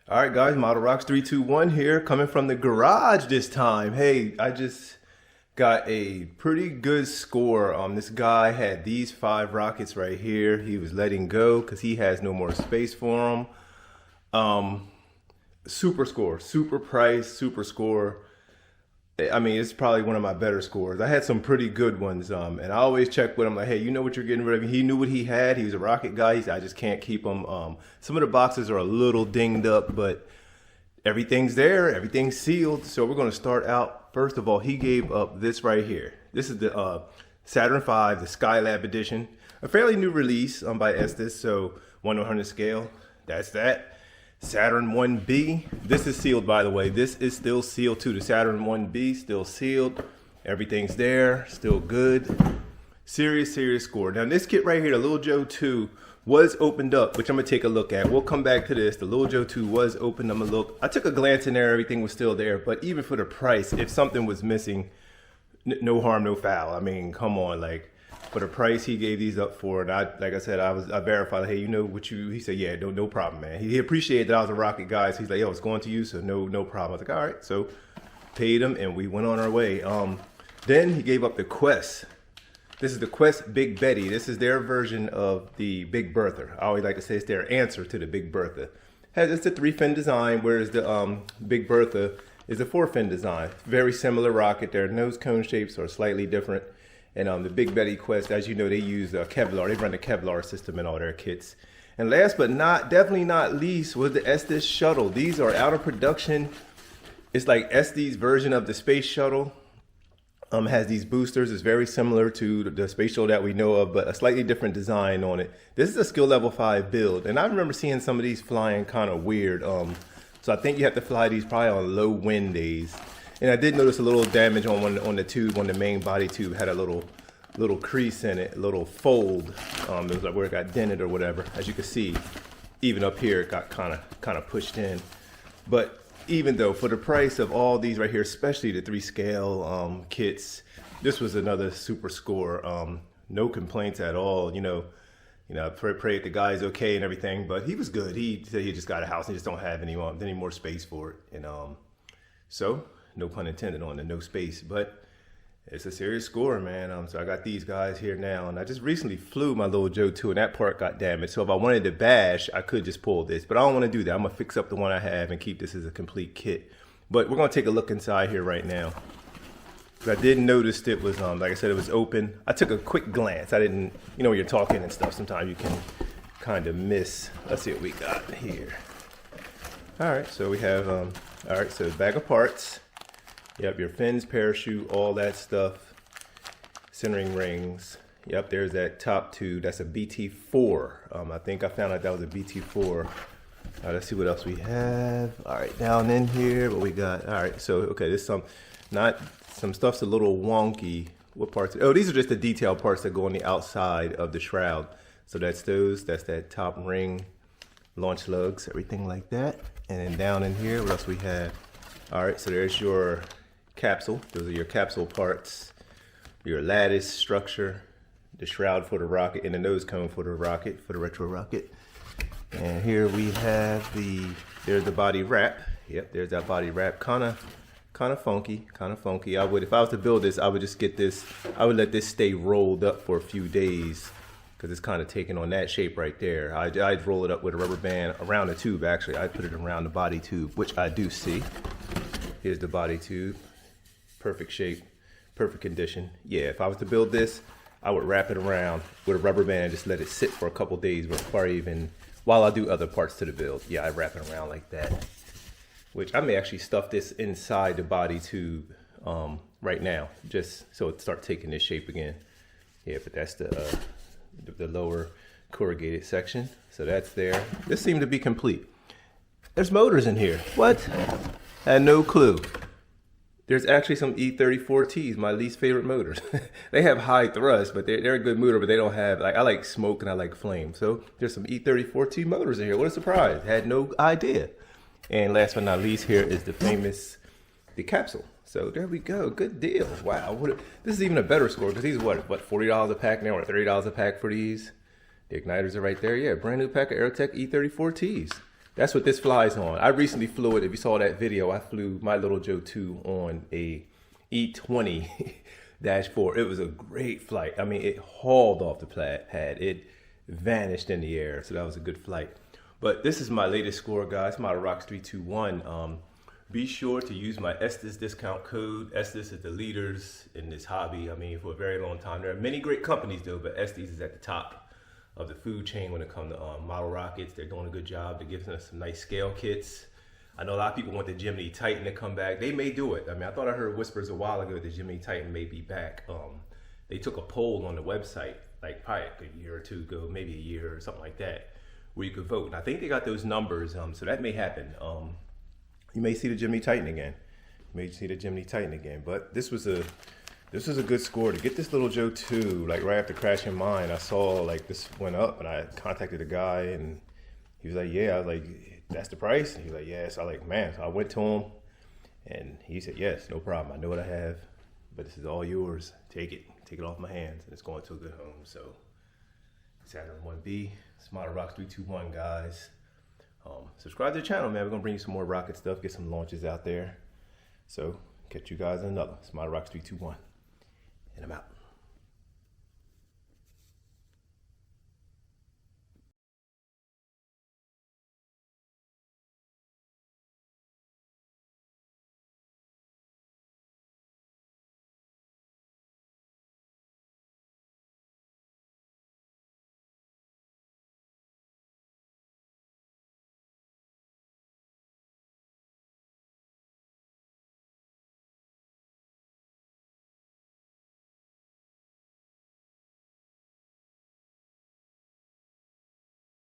All right, guys, Model Rocks 321 here, coming from the garage this time. Hey, I just got a pretty good score. This guy had these 5 rockets right here. He was letting go because he has no more space for them. Super score, super price, super score. I mean, it's probably one of my better scores. I had some pretty good ones, and I always check with him like, hey, you know what you're getting rid of. He knew what he had. He was a rocket guy. I just can't keep him. Some of the boxes are a little dinged up, but everything's there. Everything's sealed. So we're going to start out. First of all, he gave up this right here. This is the Saturn V, the Skylab edition, a fairly new release by Estes. So 1/100 scale. That's that. Saturn 1B. This is sealed, by the way. This is still sealed too. The Saturn 1B still sealed. Everything's there, still good. Serious score. Now this kit right here, the Little Joe 2, was opened up, which I'm gonna take a look at. We'll come back to this. The Little Joe 2 was opened. I'm gonna look. I took a glance in there. Everything was still there. But even for the price, if something was missing, no harm, no foul. I mean, come on, like. For the price he gave these up for, and like I said, I verified, hey, you know what he said, yeah, no problem, man. He appreciated that I was a rocket guy, so he's like, yo, it's going to you, so no problem. I was like, all right, so paid him, and we went on our way. Then he gave up the Quest. This is the Quest Big Betty. This is their version of the Big Bertha. I always like to say it's their answer to the Big Bertha. It's a 3-fin design, whereas the Big Bertha is a 4-fin design. Very similar rocket. Their nose cone shapes are slightly different. And the Big Betty Quest, as you know, they use Kevlar. They run the Kevlar system in all their kits. And last but definitely not least, was the Estes shuttle. These are out of production. It's like Estes' version of the space shuttle. Has these boosters. It's very similar to the space shuttle that we know of, but a slightly different design on it. This is a skill level 5 build. And I remember seeing some of these flying kind of weird. So I think you have to fly these probably on low wind days. And I did notice a little damage on the tube, on the main body tube, had a little crease in it, a little fold. It was like where it got dented or whatever. As you can see, even up here, it got kind of pushed in. But even though, for the price of all these right here, especially the 3 scale kits, this was another super score. No complaints at all. You know, I pray the guy's okay and everything, but he was good. He said he just got a house and just don't have any more space for it. And so. No pun intended on the no space, but it's a serious score, man. So I got these guys here now, and I just recently flew my Little Joe 2, and that part got damaged. So if I wanted to bash, I could just pull this, but I don't want to do that. I'm gonna fix up the one I have and keep this as a complete kit. But we're gonna take a look inside here right now. I did notice it was, like I said, it was open. I took a quick glance. I didn't, you know, when you're talking and stuff, sometimes you can kind of miss. Let's see what we got here. All right, so we have, all right, so bag of parts. Yep, your fins, parachute, all that stuff. Centering rings. Yep, there's that top tube. That's a BT4. I think I found out that was a BT4. Let's see what else we have. All right, down in here, what we got. All right, so, okay, there's some stuff's a little wonky. What parts? Oh, these are just the detail parts that go on the outside of the shroud. So that's those. That's that top ring, launch lugs, everything like that. And then down in here, what else we have? All right, so there's your capsule. Those are your capsule parts, your lattice structure, the shroud for the rocket, and the nose cone for the rocket, for the retro rocket. And here we have there's the body wrap. Yep, there's that body wrap. Kind of funky. I would, if I was to build this, I would just get this, I would let this stay rolled up for a few days because it's kind of taking on that shape right there. I'd roll it up with a rubber band around the tube, actually. I'd put it around the body tube, which I do see. Here's the body tube. Perfect shape, perfect condition. Yeah, if I was to build this, I would wrap it around with a rubber band and just let it sit for a couple days before while I do other parts to the build. Yeah, I wrap it around like that. Which I may actually stuff this inside the body tube right now, just so it starts taking this shape again. Yeah, but that's the lower corrugated section. So that's there. This seemed to be complete. There's motors in here. What? Had no clue. There's actually some E34Ts, my least favorite motors. They have high thrust, but they're a good motor, but they don't have, like, I like smoke and I like flame. So there's some E34T motors in here. What a surprise. Had no idea. And last but not least, here is the capsule. So there we go. Good deal. Wow. This is even a better score because these are what, $40 a pack now or $30 a pack for these? The igniters are right there. Yeah, brand new pack of Aerotech E34Ts. That's what this flies on. I recently flew it. If you saw that video, I flew my little Joe 2 on a E20-4. It was a great flight. I mean, it hauled off the pad. It vanished in the air. So that was a good flight. But this is my latest score, guys. My Rocks 321. Be sure to use my Estes discount code. Estes is the leaders in this hobby. I mean, for a very long time. There are many great companies though, but Estes is at the top of the food chain when it comes to model rockets. They're doing a good job. They're giving us some nice scale kits. I know a lot of people want the Jiminy Titan to come back. They may do it. I mean, I thought I heard whispers a while ago that the Jiminy Titan may be back. They took a poll on the website, like probably a year or two ago, maybe a year or something like that, where you could vote. And I think they got those numbers, so that may happen. You may see the Jiminy Titan again. But this was a good score to get this little Joe 2. Like right after crashing mine, I saw like this went up, and I contacted the guy, and he was like, "Yeah." I was like, "That's the price?" And he was like, "Yeah." So I like, man. So I went to him, and he said, "Yes, no problem. I know what I have, but this is all yours. Take it off my hands, and it's going to a good home." So Saturn 1B, Smarter Rocks 321, guys. Subscribe to the channel, man. We're gonna bring you some more rocket stuff, get some launches out there. So catch you guys in another Smarter Rocks 321, and I'm out.